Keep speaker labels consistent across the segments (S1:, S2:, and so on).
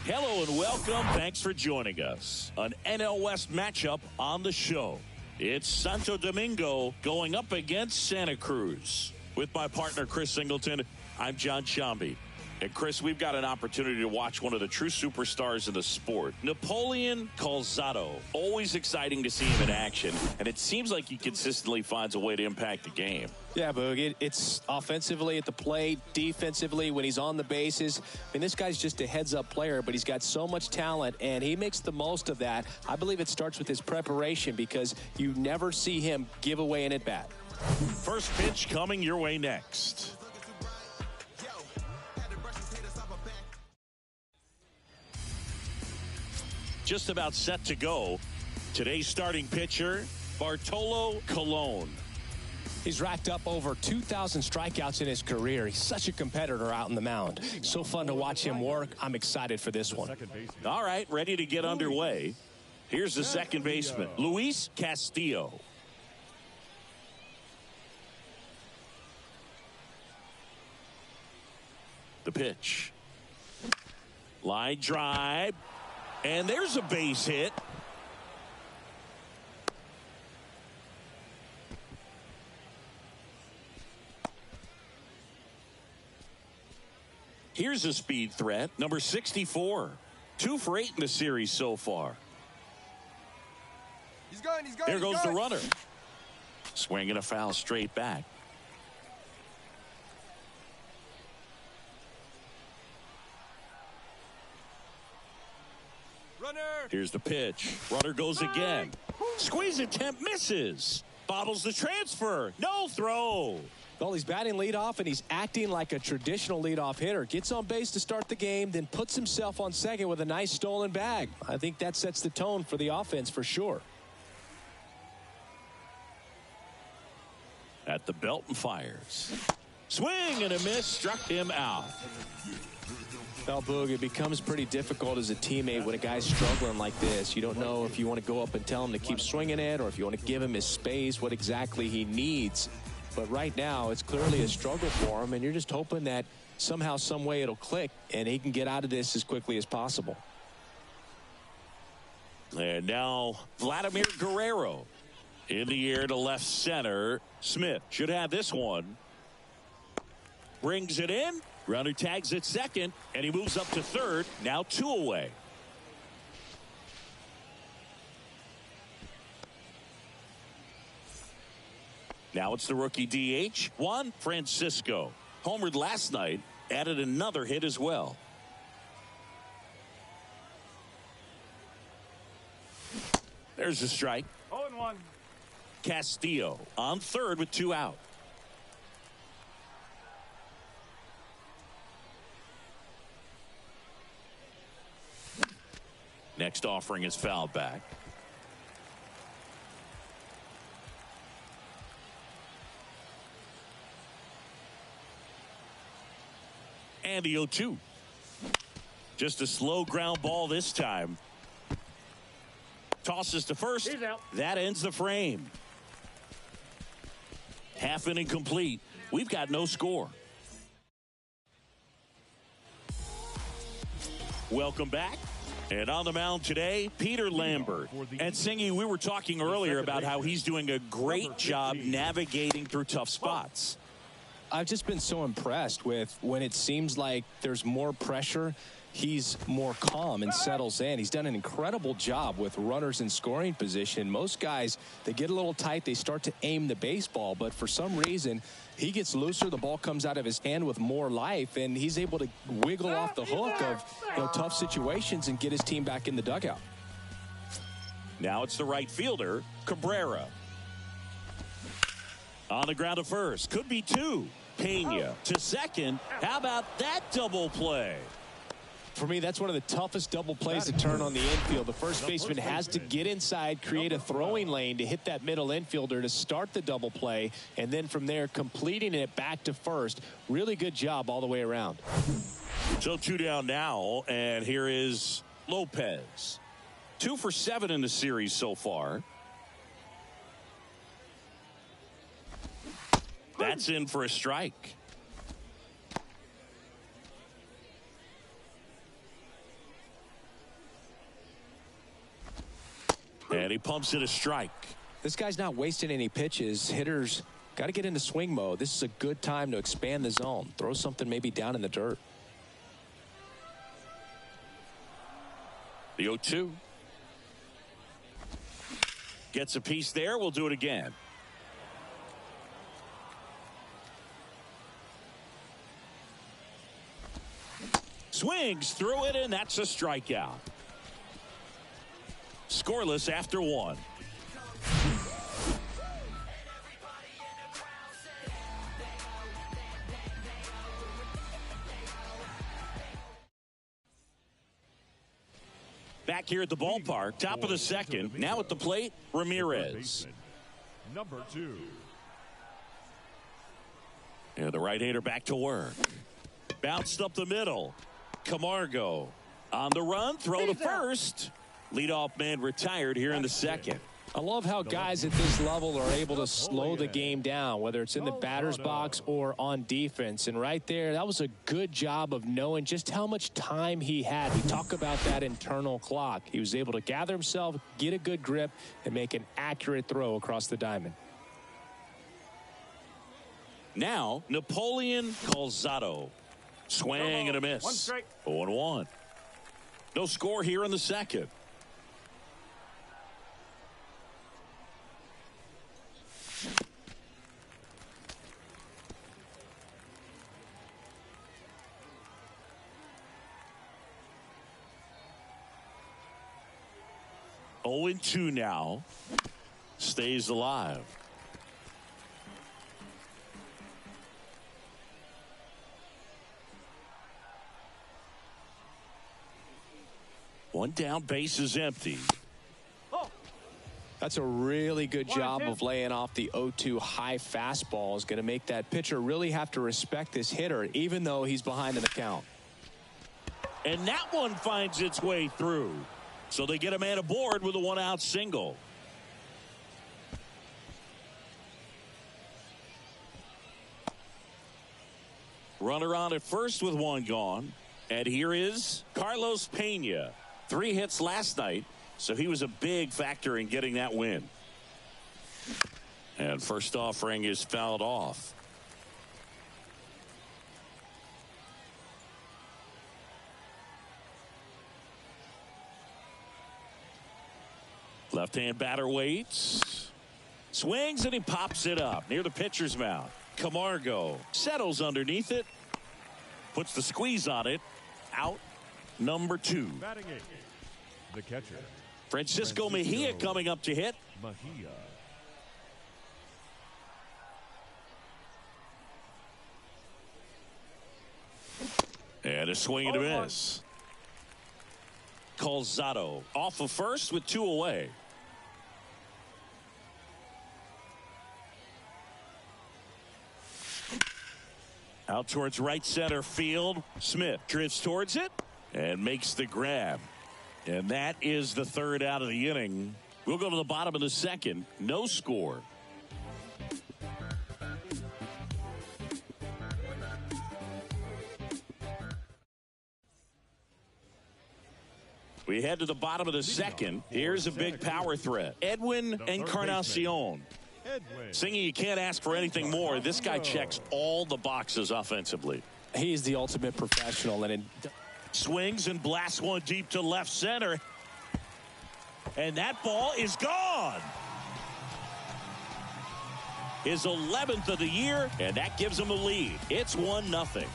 S1: Hello and welcome. Thanks for joining us. An NL West matchup on the show. It's Santo Domingo going up against Santa Cruz. With my partner, Chris Singleton, I'm John Shambi. And Chris, we've got an opportunity to watch one of the true superstars in the sport. Napoleon Calzado. Always exciting to see him in action. And it seems like he consistently finds a way to impact the game.
S2: Yeah, Boog, it's offensively at the plate, defensively when he's on the bases. I mean, this guy's just a heads-up player, but he's got so much talent, and he makes the most of that. I believe it starts with his preparation because you never see him give away an at-bat.
S1: First pitch coming your way next. Just about set to go. Today's starting pitcher, Bartolo Colon.
S2: He's racked up over 2,000 strikeouts in his career. He's such a competitor out on the mound. So fun to watch him work. I'm excited for this one.
S1: All right, ready to get underway. Here's the second baseman, Luis Castillo. The pitch. Line drive. And there's a base hit. Here's a speed threat, number 64. 2 for 8 in the series so far.
S3: He's going.
S1: There goes the runner. Swinging a foul straight back.
S3: Runner.
S1: Here's the pitch. Runner goes again. Squeeze attempt misses. Bobbles the transfer. No throw.
S2: Well, he's batting leadoff, and he's acting like a traditional leadoff hitter. Gets on base to start the game, then puts himself on second with a nice stolen bag. I think that sets the tone for the offense for sure.
S1: At the belt and fires. Swing and a miss. Struck him out.
S2: Well, Boog, it becomes pretty difficult as a teammate when a guy's struggling like this. You don't know if you want to go up and tell him to keep swinging it or if you want to give him his space, what exactly he needs. But right now, it's clearly a struggle for him, and you're just hoping that somehow, some way it'll click, and he can get out of this as quickly as possible.
S1: And now, Vladimir Guerrero in the air to left center. Smith should have this one. Brings it in. Runner tags at second, and he moves up to third. Now 2 away. Now it's the rookie DH, Juan Francisco. Homered last night, added another hit as well. There's a strike.
S3: 0-1.
S1: Castillo on third with 2 out. Next offering is fouled back. And the 0-2. Just a slow ground ball this time. Tosses to first.
S3: He's out.
S1: That ends the frame. Half inning complete. We've got no score. Welcome back. And on the mound today, Peter Lambert. And Singy, we were talking earlier about how he's doing a great job navigating through tough spots.
S2: I've just been so impressed with when it seems like there's more pressure, he's more calm and settles in. He's done an incredible job with runners in scoring position. Most guys, they get a little tight, they start to aim the baseball, but for some reason, he gets looser, the ball comes out of his hand with more life, and he's able to wiggle off the hook of tough situations and get his team back in the dugout.
S1: Now it's the right fielder, Cabrera. On the ground to first. Could be 2. Pena to second. How about that double play?
S2: For me, that's one of the toughest double plays to turn on the infield. The first baseman has to get inside, create a throwing lane to hit that middle infielder to start the double play, and then from there completing it back to first. Really good job all the way around.
S1: So 2 down now, and here is Lopez. 2 for 7 in the series so far. That's in for a strike. And he pumps it a strike.
S2: This guy's not wasting any pitches. Hitters got to get into swing mode. This is a good time to expand the zone. Throw something maybe down in the dirt.
S1: The 0-2. Gets a piece there. We'll do it again. Swings through it, and that's a strikeout. Scoreless after 1. Back here at the ballpark, top of the second. Now at the plate, Ramirez.
S3: Number 2.
S1: And the right-hander back to work. Bounced up the middle. Camargo on the run, throw to first. Leadoff man retired here in the second.
S2: I love how guys at this level are able to slow the game down, whether it's in the batter's box or on defense. And right there, that was a good job of knowing just how much time he had. We talk about that internal clock. He was able to gather himself, get a good grip, and make an accurate throw across the diamond.
S1: Now, Napoleon Calzado. Swing and a miss.
S3: 1 strike.
S1: 0-1. No score here in the second. Oh, 2 now. Stays alive. One down, base is empty.
S2: That's a really good job of laying off the 0-2 high fastball. Is going to make that pitcher really have to respect this hitter, even though he's behind in the count.
S1: And that one finds its way through. So they get a man aboard with a 1-out single. Runner on at first with 1 gone. And here is Carlos Pena. 3 hits last night, so he was a big factor in getting that win. And first offering is fouled off. Left-hand batter waits. Swings and he pops it up near the pitcher's mound. Camargo settles underneath it. Puts the squeeze on it. Out number 2.
S3: Batting 8. The catcher.
S1: Francisco Mejia coming up to hit.
S3: Mejia.
S1: And a swing and a miss. Calzado off of first with 2 away. Out towards right center field. Smith drifts towards it and makes the grab. And that is the 3rd out of the inning. We'll go to the bottom of the second. No score. We head to the bottom of the second. Here's a big power threat. Edwin Encarnacion. Singing, you can't ask for anything more. This guy checks all the boxes offensively.
S2: He's the ultimate professional. And
S1: swings and blasts one deep to left center. And that ball is gone. His 11th of the year, and that gives him a lead. It's 1-0.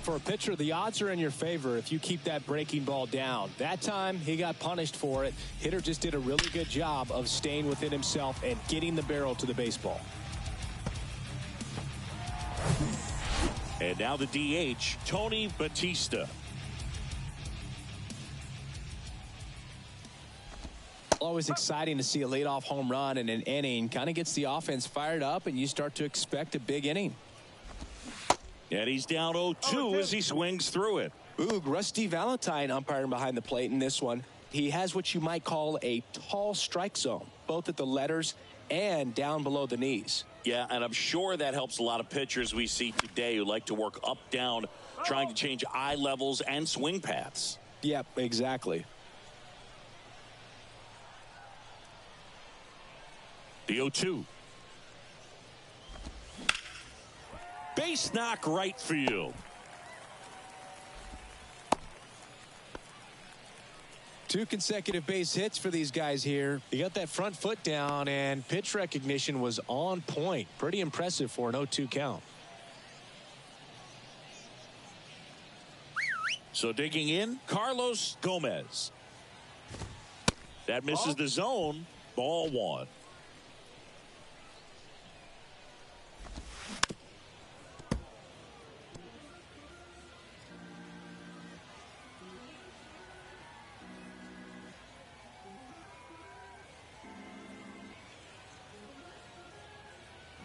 S2: For a pitcher, the odds are in your favor if you keep that breaking ball down. That time, he got punished for it. Hitter just did a really good job of staying within himself and getting the barrel to the baseball.
S1: And now the DH, Tony Batista.
S2: Always exciting to see a leadoff home run in an inning. Kind of gets the offense fired up, and you start to expect a big inning.
S1: And he's down 0-2 as he swings through it.
S2: Boog, Rusty Valentine umpiring behind the plate in this one. He has what you might call a tall strike zone, both at the letters and down below the knees.
S1: Yeah, and I'm sure that helps a lot of pitchers we see today who like to work up, down, trying to change eye levels and swing paths.
S2: Yep, exactly.
S1: The 0-2. Base knock right field.
S2: Two consecutive base hits for these guys here. He got that front foot down, and pitch recognition was on point. Pretty impressive for an 0-2 count.
S1: So digging in, Carlos Gomez. That misses the zone. Ball one.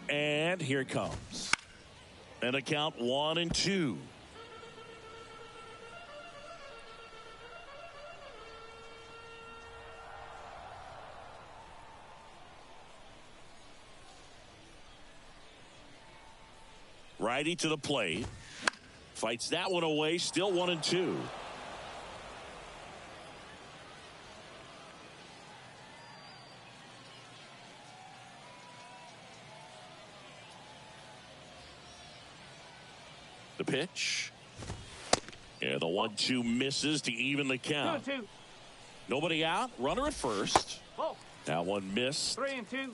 S1: And here it comes. And a count 1-2. Righty to the plate. Fights that one away. Still 1-2. The pitch. And the 1-2 misses to even the count.
S4: 2-2.
S1: Nobody out. Runner at first.
S4: Ball.
S1: That one missed.
S4: 3-2.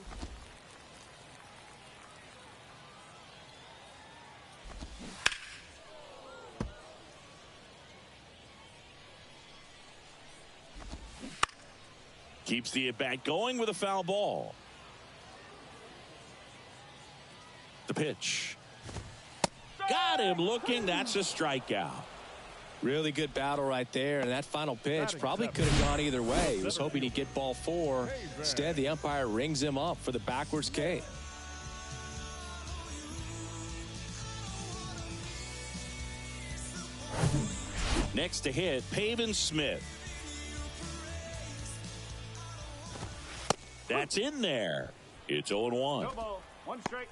S1: Keeps the at-bat going with a foul ball. The pitch. Got him looking. That's a strikeout.
S2: Really good battle right there, and that final pitch probably could have gone either way. He was hoping he'd get ball 4. Instead, the umpire rings him up for the backwards K.
S1: Next to hit, Pavin Smith. That's in there. It's 0-1.
S4: No ball. 1 strike.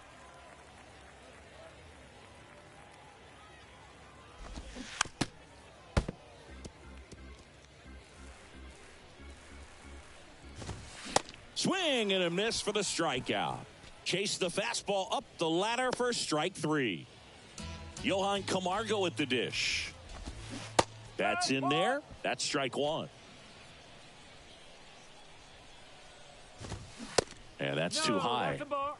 S1: Swing and a miss for the strikeout. Chase the fastball up the ladder for strike 3. Johan Camargo at the dish. That's in there. That's strike 1. And that's too high.
S4: That's a ball.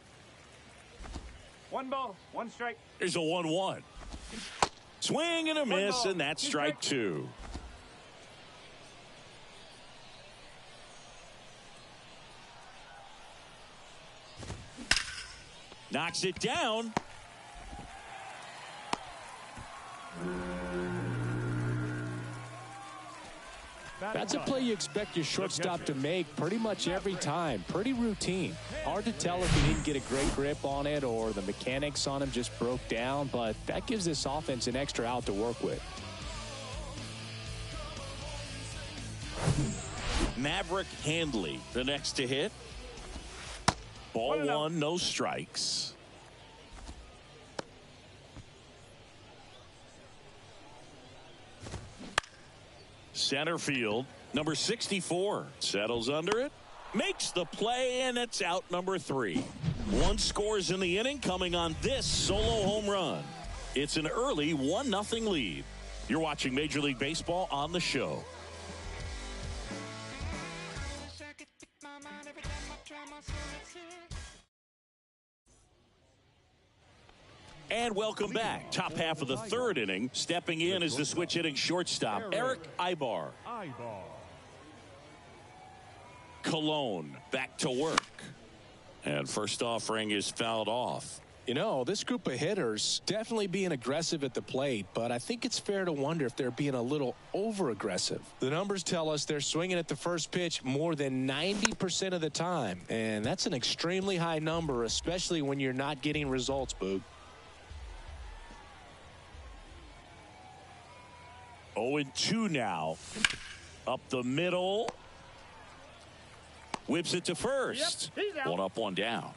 S4: 1 ball. 1 strike.
S1: There's a 1-1. Swing and a miss, and that's strike 2. Knocks it down.
S2: That's a play you expect your shortstop to make pretty much every time. Pretty routine. Hard to tell if he didn't get a great grip on it or the mechanics on him just broke down, but that gives this offense an extra out to work with.
S1: Maverick Handley, the next to hit. Ball 1, no strikes. Center field, number 64 settles under it, makes the play, and it's out number 3. 1 scores in the inning coming on this solo home run. It's an early 1-0 lead. You're watching Major League Baseball on the show. And welcome back. Top half of the 3rd inning. Stepping in is the switch hitting shortstop, Eric Ibar. Cologne back to work. And first offering is fouled off.
S2: You know, this group of hitters definitely being aggressive at the plate, but I think it's fair to wonder if they're being a little over-aggressive. The numbers tell us they're swinging at the first pitch more than 90% of the time, and that's an extremely high number, especially when you're not getting results, Boog.
S1: 0-2 now. Up the middle. Whips it to first. One up, one down.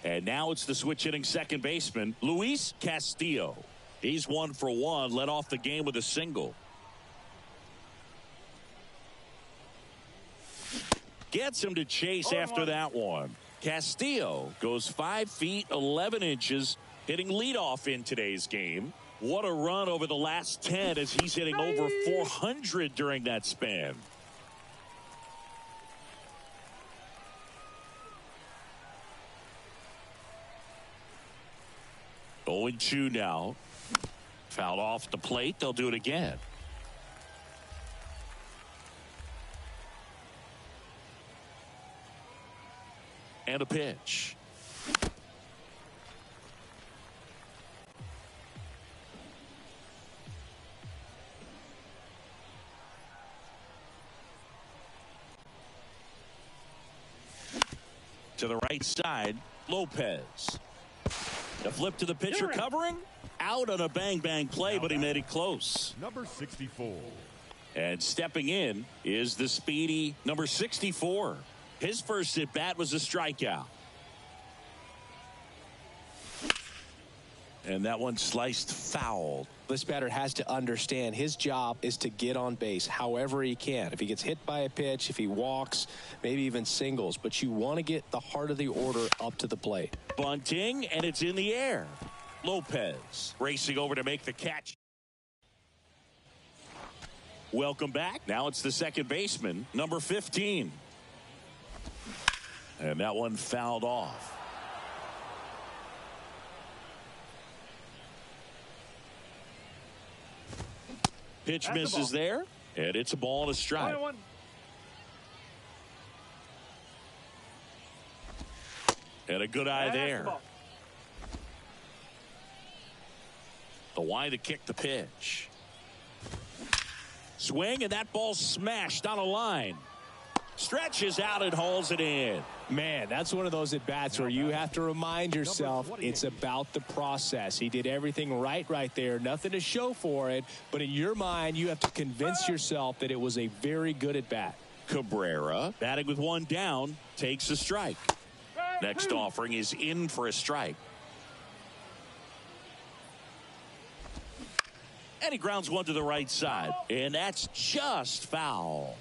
S1: And now it's the switch hitting second baseman, Luis Castillo. He's 1 for 1, led off the game with a single. Gets him to chase after that one. Castillo goes 5 feet 11 inches, hitting leadoff in today's game. What a run over the last 10 as he's hitting over 400 during that span. Oh, 0-2 now. Fouled off the plate. They'll do it again. And a pitch. To the right side, Lopez. The flip to the pitcher covering. Out on a bang-bang play, but he made it close.
S3: Number 64.
S1: And stepping in is the speedy number 64. His first at-bat was a strikeout. And that one sliced foul.
S2: This batter has to understand his job is to get on base however he can. If he gets hit by a pitch, if he walks, maybe even singles. But you want to get the heart of the order up to the plate.
S1: Bunting, and it's in the air. Lopez racing over to make the catch. Welcome back. Now it's the second baseman, number 15. And that one fouled off. Pitch misses there, and it's a ball and a strike. And a good eye there. The wide to kick the pitch. Swing, and that ball smashed on a line. Stretches out and hauls it in.
S2: Man, that's one of those at-bats where you have to remind yourself it's about the process. He did everything right there. Nothing to show for it. But in your mind, you have to convince yourself that it was a very good at-bat.
S1: Cabrera, batting with one down, takes a strike. Next offering is in for a strike. And he grounds one to the right side. And that's just foul.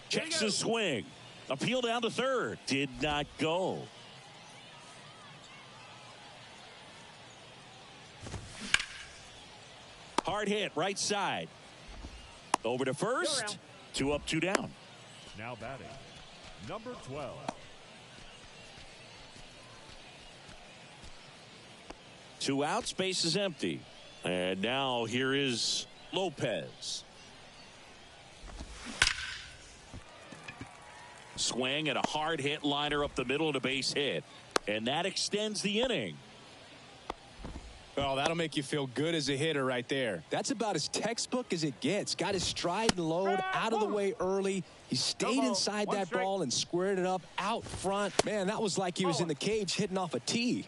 S1: Checks the swing. Appeal down to third. Did not go. Hard hit, right side. Over to first. 2 up, 2 down.
S3: Now batting, number 12.
S1: Two outs, base is empty. And now here is Lopez. Swing and a hard hit liner up the middle of the base hit. And that extends the inning.
S2: Oh, that'll make you feel good as a hitter right there. That's about as textbook as it gets. Got his stride and load out of the way early. He stayed inside that ball and squared it up out front. Man, that was like he was in the cage hitting off a tee.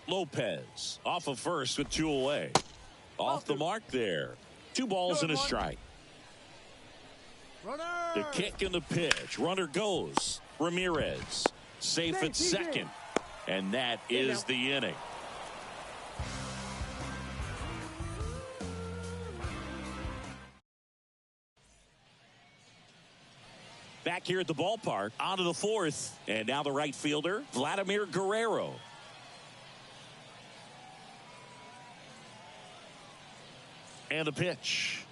S1: Lopez off of first with 2 away. Off the mark there. 2 balls and a strike. The kick and the pitch. Runner goes. Ramirez safe at second. And that is the inning. Back here at the ballpark, on to the 4th. And now the right fielder, Vladimir Guerrero. And the pitch.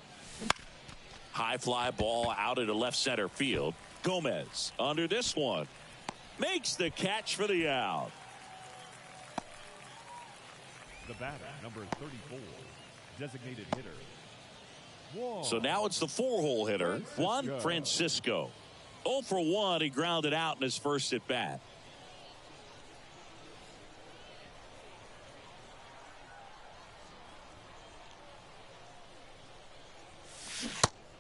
S1: High fly ball out into left center field. Gomez under this one. Makes the catch for the out.
S3: The batter, number 34, designated hitter.
S1: So now it's the 4-hole hitter, Juan Francisco. 0 for 1, he grounded out in his first at bat.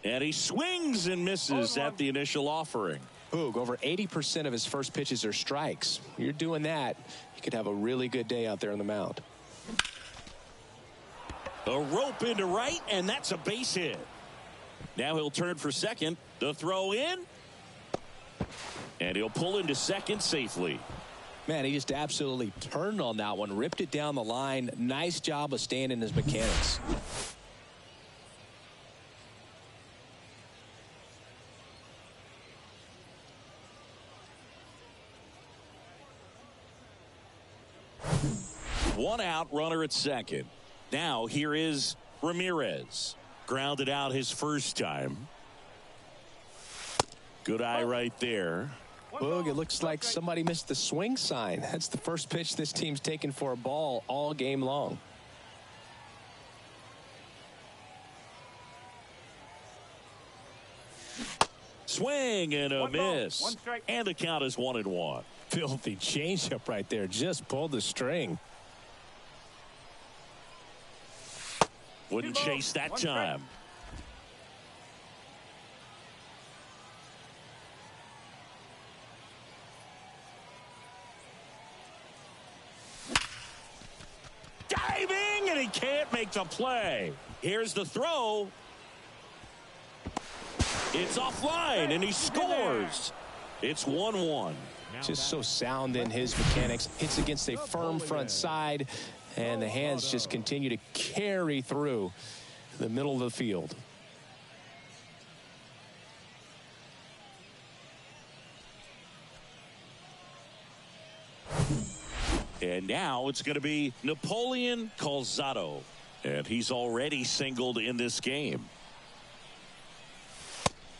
S1: And he swings and misses at the initial offering.
S2: Boog, over 80% of his first pitches are strikes. You're doing that, you could have a really good day out there on the mound.
S1: A rope into right, and that's a base hit. Now he'll turn for second. The throw in. And he'll pull into second safely.
S2: Man, he just absolutely turned on that one, ripped it down the line. Nice job of staying in his mechanics.
S1: One out, runner at second. Now here is Ramirez. Grounded out his first time. Good eye right there.
S2: Boog, it looks like somebody missed the swing sign. That's the first pitch this team's taken for a ball all game long.
S1: Swing and a miss.
S4: One strike.
S1: And the count is 1-1.
S2: Filthy changeup right there. Just pulled the string.
S1: Wouldn't chase that time. Diving, and he can't make the play. Here's the throw. It's offline, and he scores. It's 1-1.
S2: Just so sound in his mechanics. Hits against a firm front side, and the hands just continue to carry through the middle of the field.
S1: And now it's going to be Napoleon Calzado. And he's already singled in this game.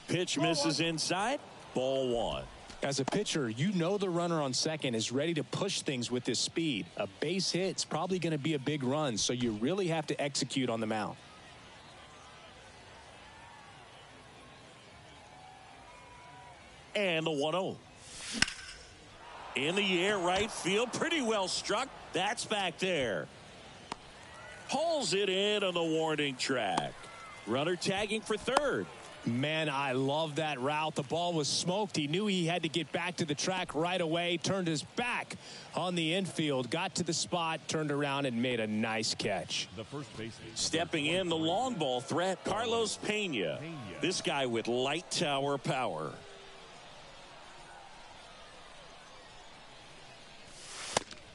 S1: Pitch misses inside. Ball one.
S2: As a pitcher, you know the runner on second is ready to push things with his speed. A base hit's probably going to be a big run, so you really have to execute on the mound.
S1: And the 1-0. In the air, right field. Pretty well struck. That's back there. Pulls it in on the warning track. Runner tagging for third.
S2: Man, I love that route. The ball was smoked. He knew he had to get back to the track right away. Turned his back on the infield. Got to the spot. Turned around and made a nice catch.
S3: The first baseman.
S1: Stepping in, the long ball threat, Carlos Pena. This guy with light tower power.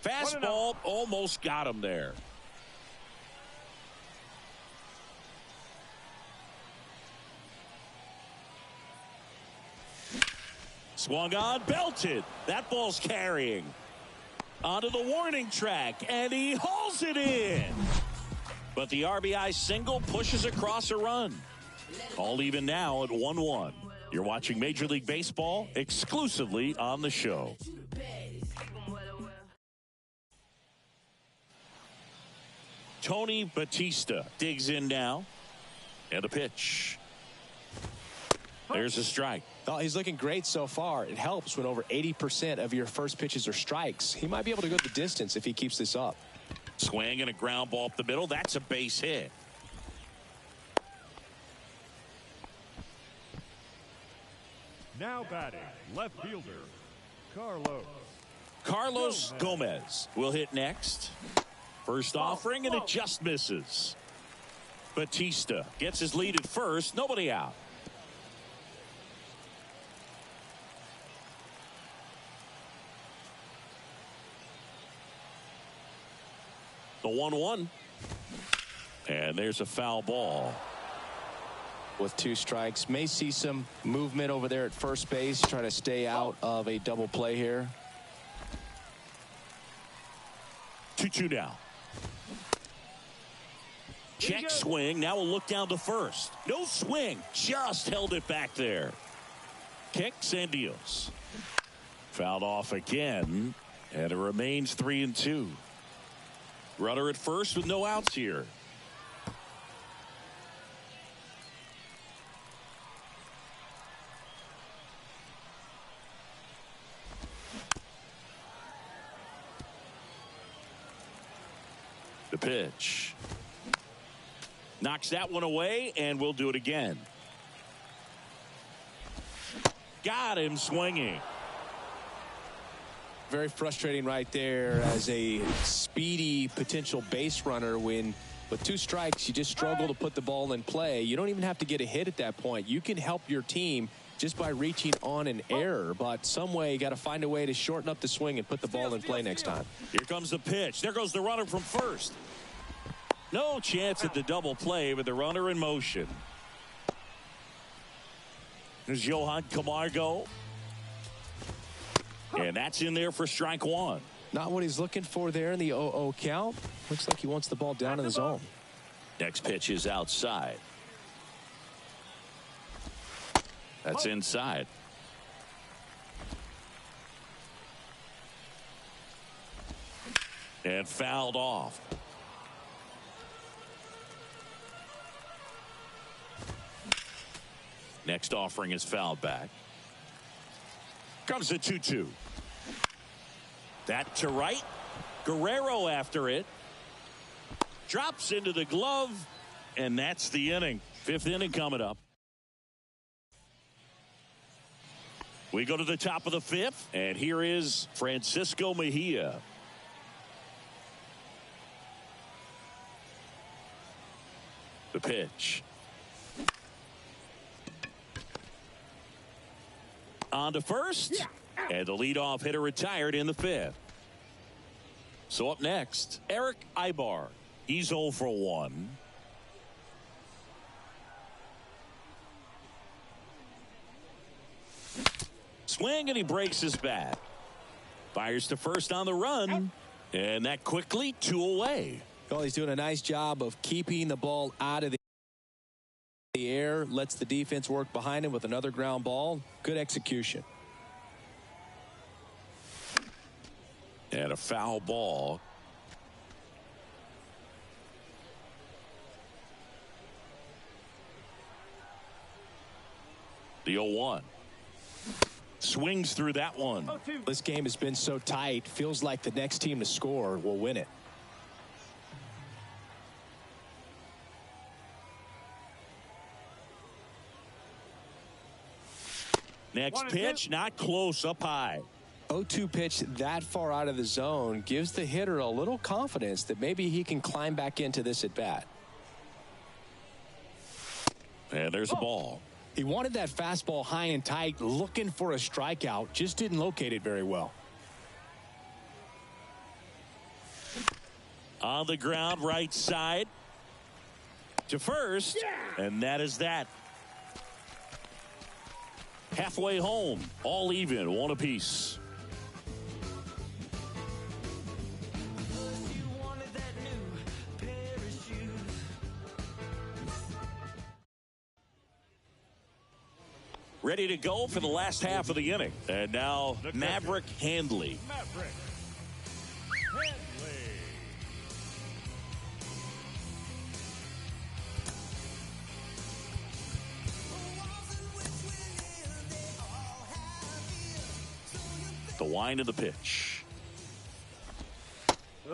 S1: Fastball almost got him there. Swung on, belted. That ball's carrying. Onto the warning track, and he hauls it in. But the RBI single pushes across a run. All even now at 1-1. You're watching Major League Baseball exclusively on the show. Tony Batista digs in now. And a pitch. There's a strike.
S2: Oh, he's looking great so far. It helps when over 80% of your first pitches are strikes. He might be able to go the distance if he keeps this up.
S1: Swing and a ground ball up the middle. That's a base hit.
S3: Now batting, left fielder, Carlos.
S1: Carlos Gomez will hit next. First offering, and it just misses. Batista gets his lead at first. Nobody out. The 1-1. And there's a foul ball.
S2: With two strikes, may see some movement over there at first base, trying to stay out of a double play here.
S1: 2-2 now. Check swing. Now we'll look down to first. No swing. Just held it back there. Kicks and deals. Fouled off again. And it remains 3-2. Runner at first with no outs here. The pitch. Knocks that one away, and we'll do it again. got him swinging.
S2: Very frustrating right there as a speedy potential base runner when with 2 strikes you just struggle to put the ball in play. You don't even have to get a hit at that point. You can help your team just by reaching on an error, but some way you got to find a way to shorten up the swing and put the ball in play next time.
S1: Here comes the pitch. There goes the runner from first. No chance at the double play with the runner in motion. There's Johan Camargo. And that's in there for strike 1.
S2: Not what he's looking for there in the 0-0 count. Looks like he wants the ball down in the zone.
S1: Next pitch is outside. That's inside. And fouled off. Next offering is fouled back. Comes the 2-2. That to right. Guerrero after it. Drops into the glove. And that's the inning. 5th inning coming up. We go to the top of the 5th. And here is Francisco Mejia. The pitch. On to first. And the leadoff hitter retired in the 5th. So up next, Eric Ibar. He's 0 for 1. Swing and he breaks his bat. Fires to first on the run. And that quickly 2 away.
S2: Well, he's doing a nice job of keeping the ball out of the air. Lets the defense work behind him with another ground ball. Good execution.
S1: And a foul ball. The 0-1. Swings through that one.
S2: This game has been so tight. Feels like the next team to score will win it.
S1: Next pitch, not close, up high.
S2: 0-2 pitch that far out of the zone gives the hitter a little confidence that maybe he can climb back into this at bat.
S1: And there's a ball.
S2: He wanted that fastball high and tight, looking for a strikeout, just didn't locate it very well.
S1: On the ground, right side to first, and that is that. Halfway home, all even, 1 apiece. Ready to go for the last half of the inning. And now Maverick Handley. The wind of the pitch.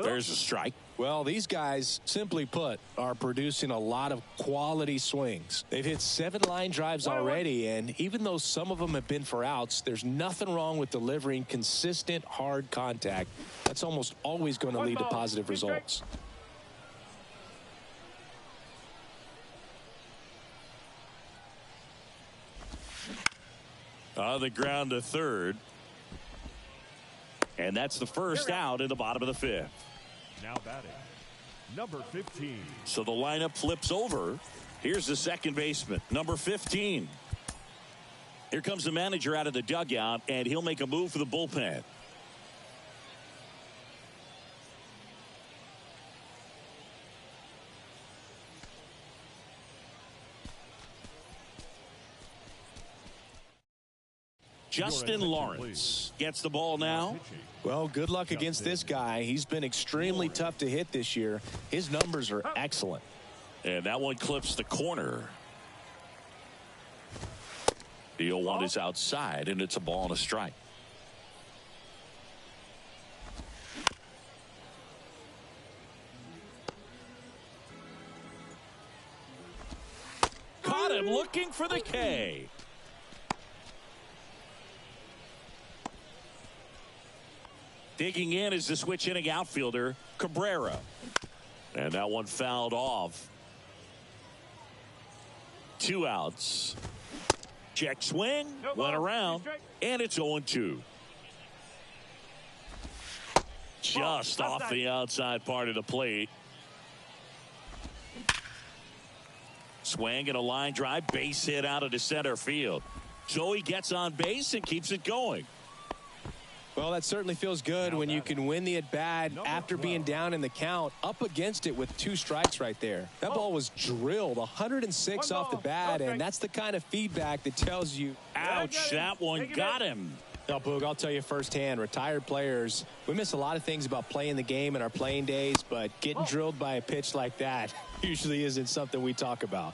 S1: There's a strike.
S2: Well, these guys, simply put, are producing a lot of quality swings. They've hit 7 line drives already, and even though some of them have been for outs, there's nothing wrong with delivering consistent, hard contact. That's almost always going to lead to positive results.
S1: On the ground to third. And that's the first out in the bottom of the 5th.
S3: Now batting, number 15.
S1: So the lineup flips over. Here's the second baseman, number 15. Here comes the manager out of the dugout, and he'll make a move for the bullpen. Justin Lawrence gets the ball now.
S2: Well, good luck against this guy. He's been extremely tough to hit this year. His numbers are excellent.
S1: And that one clips the corner. The 0-1 is outside, and it's a ball and a strike. Caught him looking for the K. Digging in is the switch inning outfielder, Cabrera. And that one fouled off. 2 outs. Check swing, went around, and it's 0-2. Just off the outside part of the plate. Swing and a line drive, base hit out of the center field. So he gets on base and keeps it going.
S2: Well, that certainly feels good when you can win the at-bat after being down in the count, up against it with 2 strikes right there. That ball was drilled 106 off the bat, and that's the kind of feedback that tells you.
S1: Ouch, that one got him.
S2: Now, Boog, I'll tell you firsthand, retired players, we miss a lot of things about playing the game in our playing days, but getting drilled by a pitch like that usually isn't something we talk about.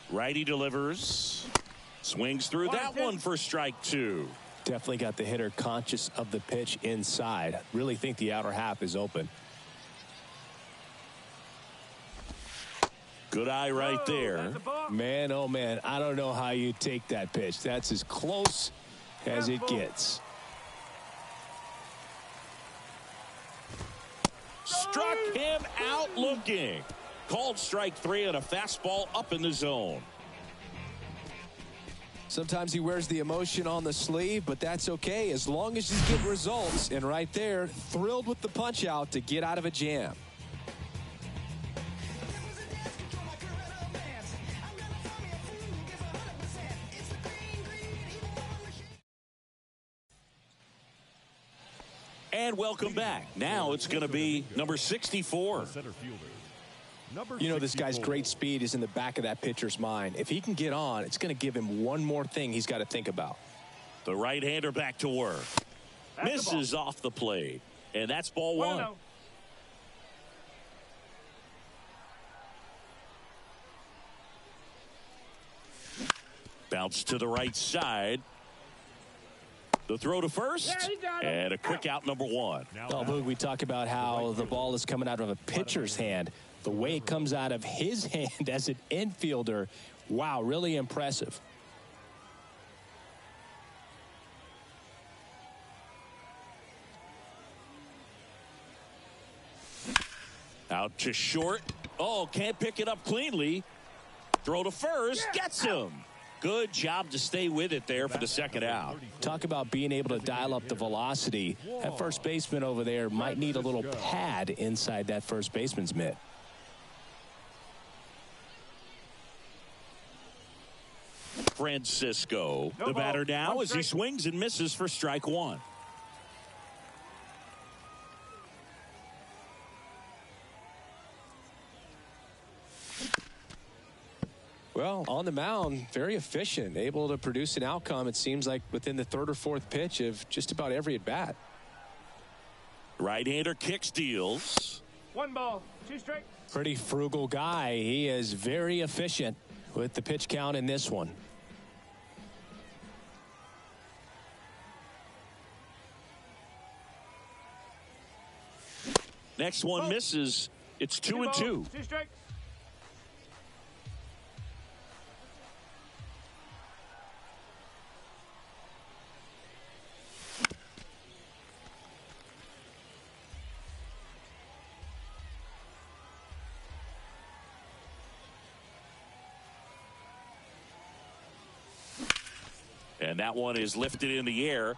S1: Righty delivers. Swings through that one for strike 2.
S2: Definitely got the hitter conscious of the pitch inside. Really think the outer half is open.
S1: Good eye right there.
S2: Man, oh man, I don't know how you take that pitch. That's as close as it gets.
S1: Struck him out looking. Called strike 3 on a fastball up in the zone.
S2: Sometimes he wears the emotion on the sleeve, but that's okay as long as he's getting results. And right there, thrilled with the punch out to get out of a jam.
S1: And welcome back. Now it's going to be number 64.
S2: You know, this guy's great speed is in the back of that pitcher's mind. If he can get on, it's going to give him one more thing he's got to think about.
S1: The right-hander back to work. Misses off the plate. And that's ball 1. Bounce to the right side. The throw to first, and a quick out, number 1.
S2: Oh, Boog, we talk about how the ball is coming out of a pitcher's hand. The way it comes out of his hand as an infielder, wow, really impressive.
S1: Out to short. Oh, can't pick it up cleanly. Throw to first, gets him. Good job to stay with it there for the second out.
S2: Talk about being able to dial up the velocity. That first baseman over there might need a little pad inside that first baseman's mitt.
S1: Francisco, the batter now as he swings and misses for strike 1.
S2: Well, on the mound, very efficient, able to produce an outcome, it seems like, within the 3rd or 4th pitch of just about every at-bat.
S1: Right-hander kick steals.
S4: 1 ball, 2 strikes.
S2: Pretty frugal guy. He is very efficient with the pitch count in this one.
S1: Next one misses. It's 2-2.
S4: 2 strikes.
S1: And that one is lifted in the air.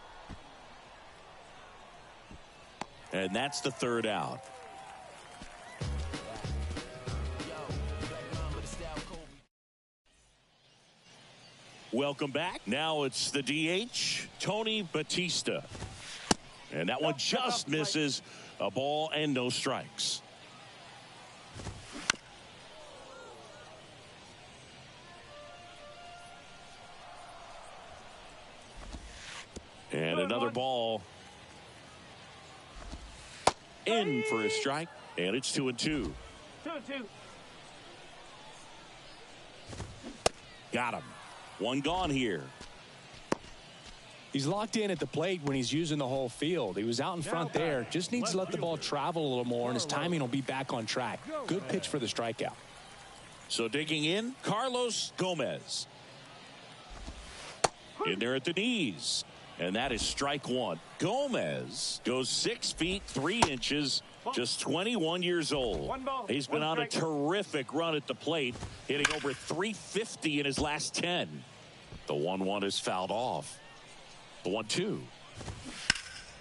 S1: And that's the 3rd out. Welcome back. Now it's the DH, Tony Batista. And that one just misses. A ball and no strikes. And another ball in for a strike, and it's 2-2.
S4: 2-2.
S1: Got him. One gone here.
S2: He's locked in at the plate when he's using the whole field. He was out in front there. Just needs to let the ball travel a little more, and his timing will be back on track. Good pitch for the strikeout.
S1: So digging in, Carlos Gomez. In there at the knees. And that is strike one. Gomez goes 6 feet 3 inches, just 21 years old. He's been on a terrific run at the plate, hitting over 350 in his last 10. The 1-1 is fouled off. The 1-2.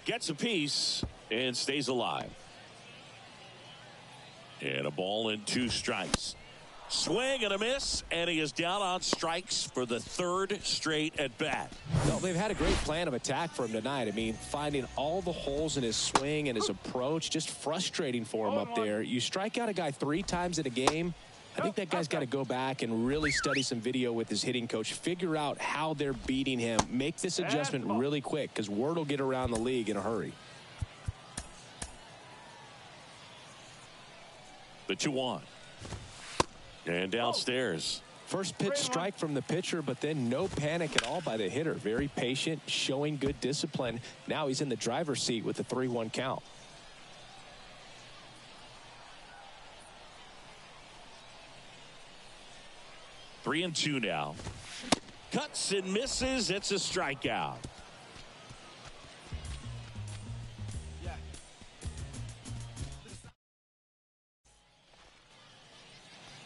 S1: Gets a piece and stays alive. And a ball and 2 strikes. Swing and a miss, and he is down on strikes for the 3rd straight at bat.
S2: Well, they've had a great plan of attack for him tonight. I mean, finding all the holes in his swing and his approach, just frustrating for him up there. You strike out a guy 3 times in a game. I think that guy's got to go back and really study some video with his hitting coach, figure out how they're beating him, make this adjustment really quick, because word will get around the league in a hurry.
S1: The 2-1. And downstairs.
S2: First pitch strike from the pitcher, but then no panic at all by the hitter. Very patient, showing good discipline. Now he's in the driver's seat with the 3-1 count.
S1: Three and 2 now. Cuts and misses. It's a strikeout.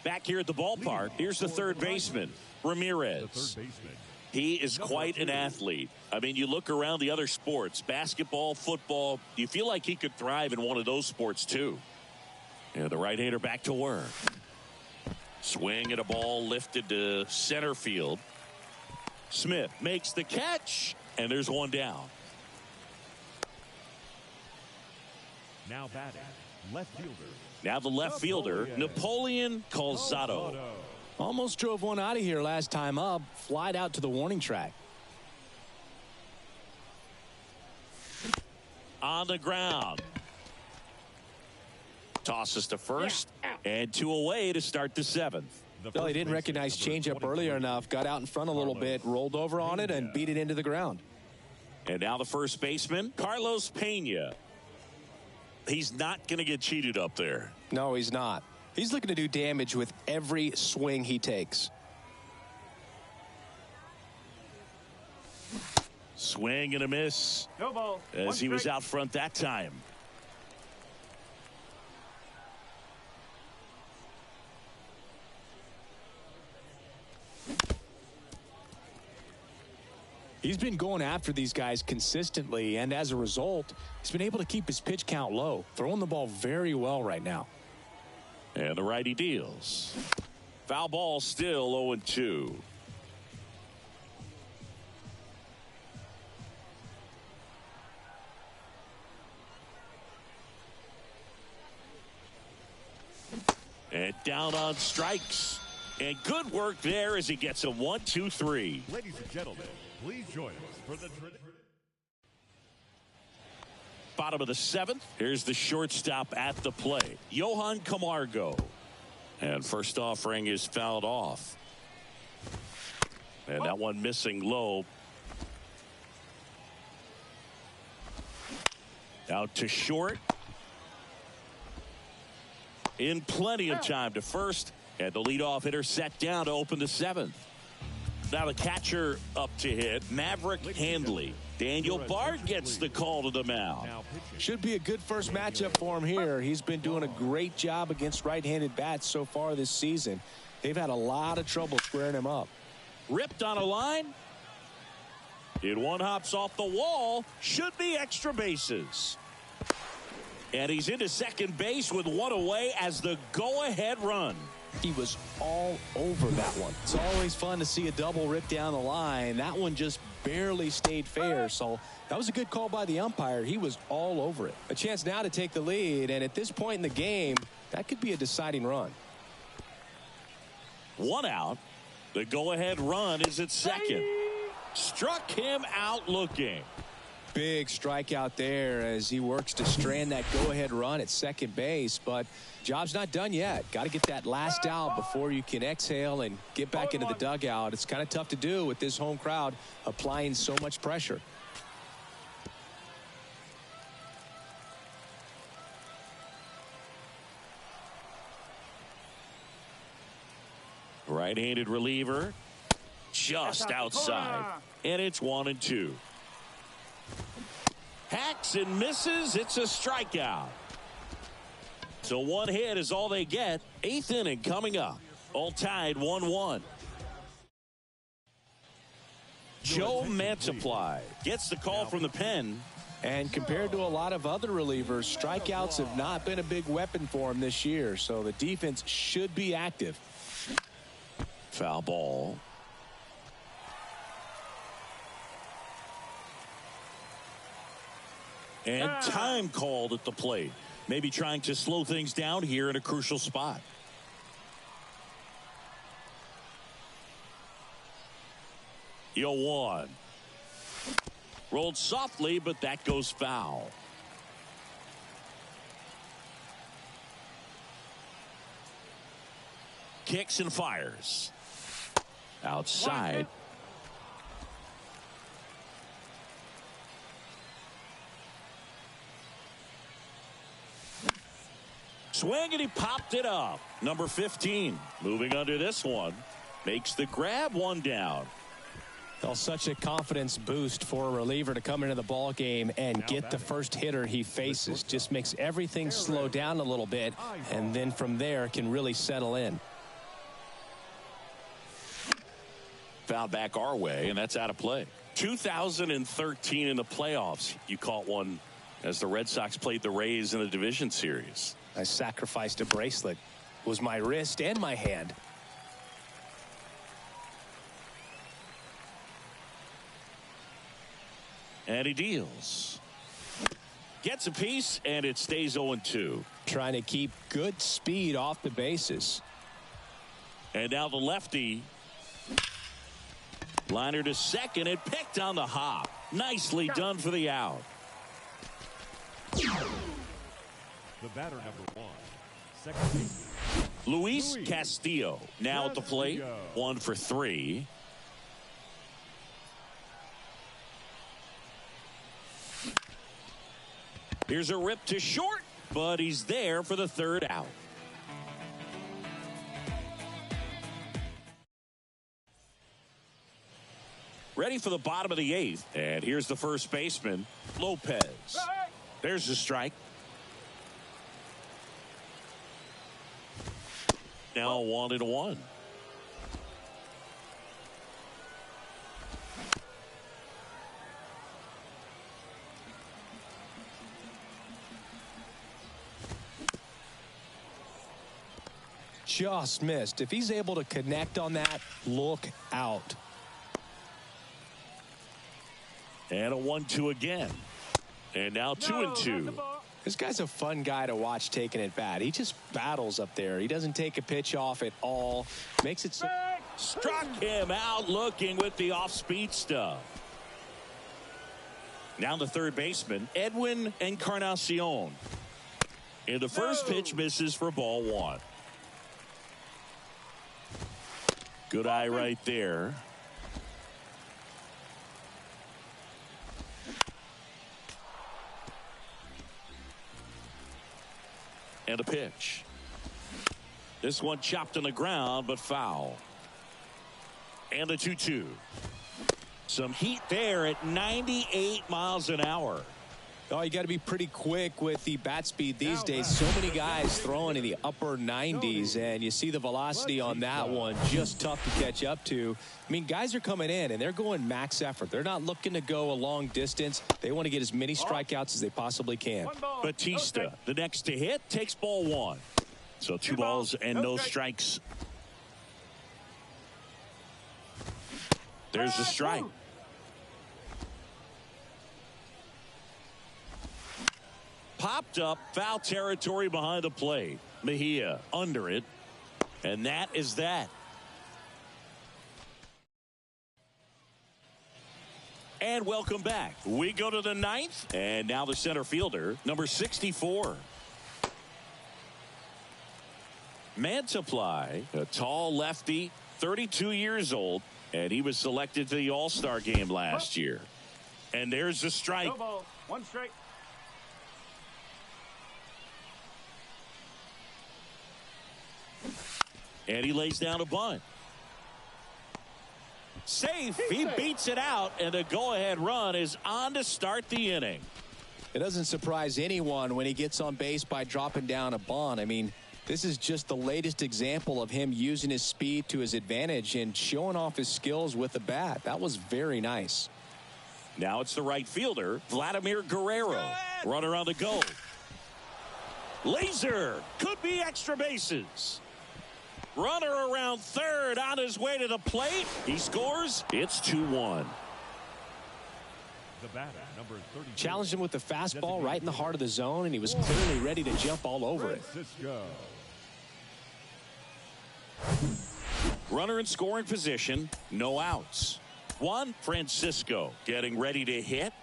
S1: Back here at the ballpark, here's the third baseman, Ramirez. He is quite an athlete. I mean, you look around the other sports, basketball, football, you feel like he could thrive in one of those sports too. And the right-hander back to work. Swing and a ball lifted to center field. Smith makes the catch, and there's one down.
S3: Now batting, left fielder.
S1: Now the left fielder, Napoleon Calzado.
S2: Almost drove one out of here last time up. Flied out to the warning track.
S1: On the ground. Tosses to first. And 2 away to start the 7th.
S2: Well, he didn't recognize changeup earlier enough. Got out in front a little bit. Rolled over on it and beat it into the ground.
S1: And now the first baseman, Carlos Pena. He's not going to get cheated up there.
S2: No, he's not. He's looking to do damage with every swing he takes.
S1: Swing and a miss.
S4: No ball.
S1: As he was out front that time.
S2: He's been going after these guys consistently, and as a result, he's been able to keep his pitch count low, throwing the ball very well right now.
S1: And the righty deals. Foul ball, still 0-2. And down on strikes. And good work there as he gets a 1-2-3.
S3: Ladies and gentlemen, please join us for the
S1: bottom of the 7th. Here's the shortstop at the plate, Johan Camargo. And first offering is fouled off. And that one missing low. Out to short. In plenty of time to first. And the leadoff hitter set down to open the 7th. Now the catcher up to hit, Maverick Handley. Daniel Bard gets the call to the mound.
S2: Should be a good first matchup for him here. He's been doing a great job against right-handed bats so far this season. They've had a lot of trouble squaring him up.
S1: Ripped on a line. It one hops off the wall. Should be extra bases. And he's into second base with one away as the go-ahead run.
S2: He was all over that one. It's always fun to see a double rip down the line. That one just barely stayed fair, so that was a good call by the umpire. He was all over it. A chance now to take the lead, and at this point in the game, that could be a deciding run.
S1: One out. The go-ahead run is at second. Struck him out looking.
S2: Big strikeout there as he works to strand that go-ahead run at second base, but job's not done yet. Got to get that last out before you can exhale and get back into the dugout. It's kind of tough to do with this home crowd applying so much pressure.
S1: Right-handed reliever. Just outside. And it's 1-2. Hacks and misses. It's a strikeout. So one hit is all they get. 8th inning coming up. All tied 1-1. Joe Mantiply gets the call from the pen.
S2: And compared to a lot of other relievers, strikeouts have not been a big weapon for him this year. So the defense should be active.
S1: Foul ball. And time called at the plate. Maybe trying to slow things down here in a crucial spot. Yo, 1. Rolled softly, but that goes foul. Kicks and fires. Outside. Swing, and he popped it up. Number 15 moving under this one. Makes the grab, 1 down.
S2: Well, such a confidence boost for a reliever to come into the ball game and get the first hitter he faces. Just makes everything slow down a little bit, and then from there can really settle in.
S1: Foul back our way, and that's out of play. 2013 in the playoffs, you caught one as the Red Sox played the Rays in the division series.
S2: I sacrificed a bracelet. It was my wrist and my hand.
S1: And he deals. Gets a piece, and it stays 0-2.
S2: Trying to keep good speed off the bases.
S1: And now the lefty. Liner to second. It picked on the hop. Nicely done for the out.
S3: The batter, number 1. Second base.
S1: Luis Castillo now at the plate. 1 for 3. Here's a rip to short, but he's there for the 3rd out. Ready for the bottom of the 8th. And here's the first baseman, Lopez. There's the strike. Now 1-1.
S2: Just missed. If he's able to connect on that, look out.
S1: And a 1-2 again. And now 2-2.
S2: This guy's a fun guy to watch taking at bat. He just battles up there. He doesn't take a pitch off at all. Makes it so.
S1: Struck him out looking with the off-speed stuff. Now the third baseman, Edwin Encarnacion. And the first pitch misses for ball 1. Good eye right there. And a pitch. This one chopped on the ground, but foul. And a 2-2. Some heat there at 98 miles an hour.
S2: Oh, you got to be pretty quick with the bat speed these days. So many guys throwing in the upper 90s, and you see the velocity on that one. Just tough to catch up to. I mean, guys are coming in, and they're going max effort. They're not looking to go a long distance. They want to get as many strikeouts as they possibly can.
S1: Batista, the next to hit, takes ball 1. So 2 balls and no strikes. There's the strike. Popped up, foul territory behind the plate. Mejia under it. And that is that. And welcome back. We go to the 9th. And now the center fielder, number 64. Mantiply, a tall lefty, 32 years old. And he was selected to the All-Star game last year. And there's the strike.
S4: No ball. 1 strike.
S1: And he lays down a bunt. Safe. He beats it out, and the go-ahead run is on to start the inning.
S2: It doesn't surprise anyone when he gets on base by dropping down a bunt. I mean, this is just the latest example of him using his speed to his advantage and showing off his skills with the bat. That was very nice.
S1: Now it's the right fielder, Vladimir Guerrero. Runner on the go. Laser. Could be extra bases. Runner around third on his way to the plate. He scores. It's 2-1.
S3: The batter, number 32.
S2: Challenged him with the fastball right in the heart of the zone, and he was clearly ready to jump all over it.
S1: Runner in scoring position. No outs. Juan Francisco getting ready to hit.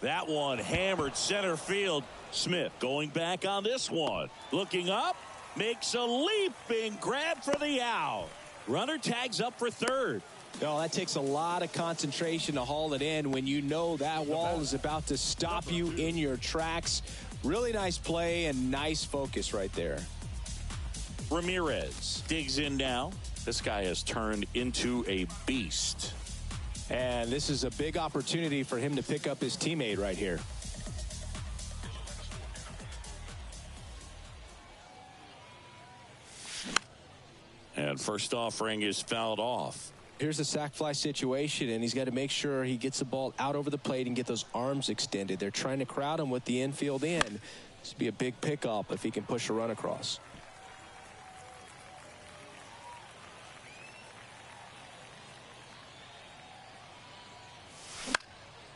S1: That one hammered center field. Smith going back on this one. Looking up. Makes a leaping grab for the out. Runner tags up for third.
S2: No, that takes a lot of concentration to haul it in when you know that wall is about to stop you in your tracks. Really nice play and nice focus right there.
S1: Ramirez digs in now. This guy has turned into a beast.
S2: And this is a big opportunity for him to pick up his teammate right here.
S1: And first offering is fouled off.
S2: Here's a sac fly situation, and he's got to make sure he gets the ball out over the plate and get those arms extended. They're trying to crowd him with the infield in. This would be a big pickup if he can push a run across.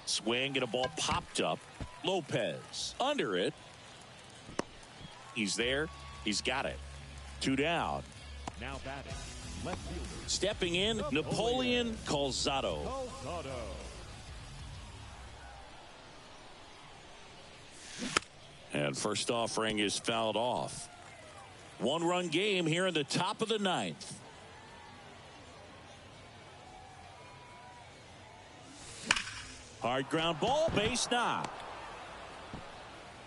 S1: Swing and a ball popped up. Lopez under it. He's there. He's got it. 2 down.
S3: Now batting, left fielder.
S1: Stepping in, Napoleon Calzado. And first offering is fouled off. 1-run game here in the top of the 9th. Hard ground ball, base knock.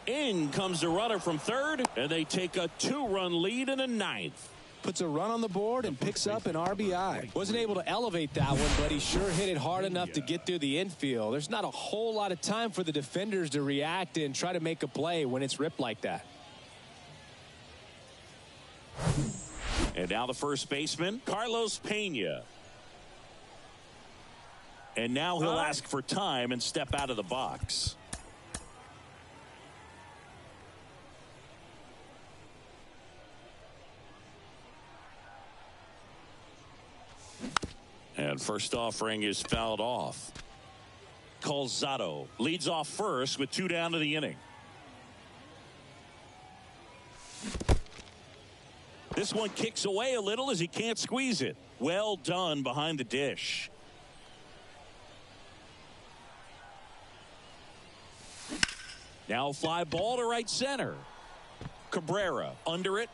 S1: In comes the runner from third, and they take a 2-run lead in the 9th.
S2: Puts a run on the board and picks up an RBI. Wasn't able to elevate that one, but he sure hit it hard enough to get through the infield. There's not a whole lot of time for the defenders to react and try to make a play when it's ripped like that.
S1: And now the first baseman, Carlos Pena. And now he'll ask for time and step out of the box. And first offering is fouled off. Calzado leads off first with 2 down to the inning. This one kicks away a little as he can't squeeze it. Well done behind the dish. Now fly ball to right center. Cabrera under it.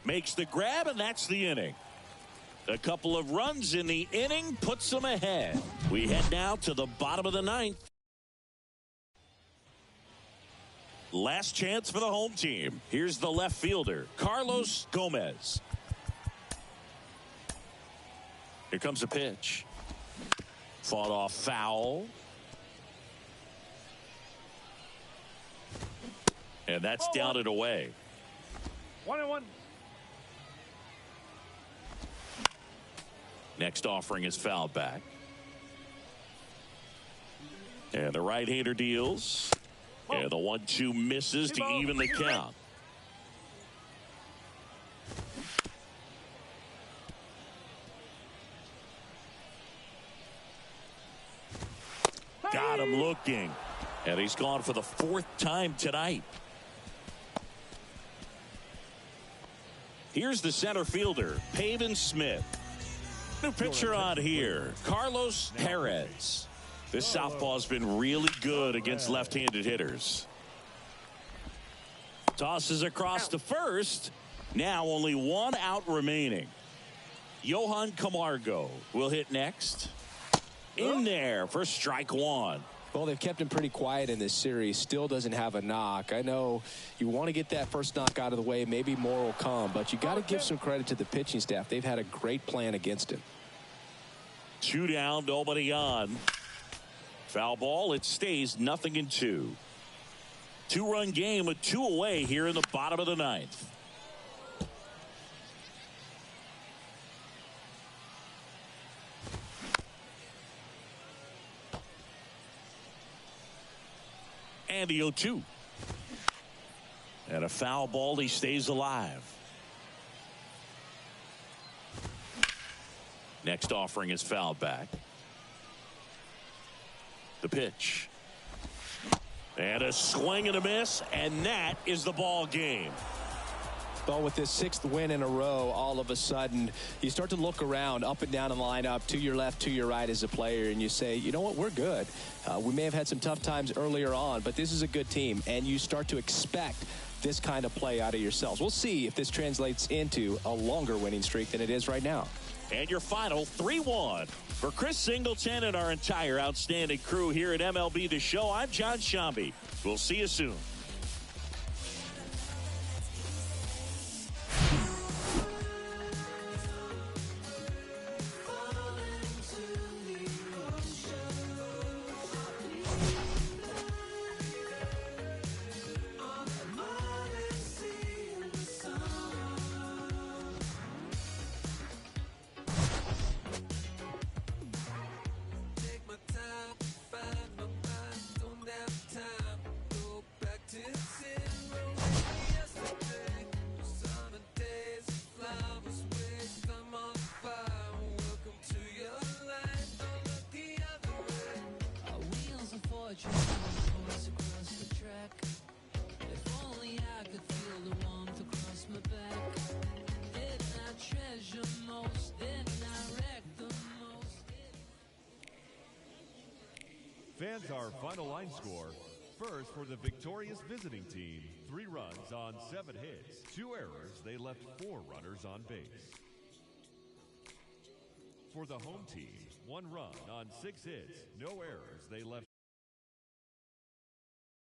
S1: Makes the grab, and that's the inning. A couple of runs in the inning puts them ahead. We head now to the bottom of the 9th. Last chance for the home team. Here's the left fielder, Carlos Gomez. Here comes a pitch. Fought off foul. And that's down and away.
S4: 1-1.
S1: Next offering is fouled back. And the right-hander deals. And the 1-2 misses to even the count. Got him looking. And he's gone for the 4th time tonight. Here's the center fielder, Pavin Smith. New pitcher on here, Carlos Perez. This southpaw's been really good against left-handed hitters. Tosses across to first. Now only 1 out remaining. Johan Camargo will hit next. In there for strike 1.
S2: Well, they've kept him pretty quiet in this series. Still doesn't have a knock. I know you want to get that first knock out of the way. Maybe more will come, but you got to give some credit to the pitching staff. They've had a great plan against him.
S1: 2 down, nobody on. Foul ball. It stays 0-2. 2-run game with 2 away here in the bottom of the 9th. And the 0-2. And a foul ball. He stays alive. Next offering is fouled back. The pitch. And a swing and a miss. And that is the ball game.
S2: Well, with this 6th win in a row, all of a sudden, you start to look around up and down the lineup, to your left, to your right as a player, and you say, you know what, we're good. We may have had some tough times earlier on, but this is a good team, and you start to expect this kind of play out of yourselves. We'll see if this translates into a longer winning streak than it is right now.
S1: And your final 3-1. For Chris Singleton and our entire outstanding crew here at MLB The Show, I'm John Shambi. We'll see you soon.
S3: Fans, our final line score. First, for the victorious visiting team, 3 runs on 7 hits. 2 errors, they left 4 runners on base. For the home team, 1 run on 6 hits. No errors, they left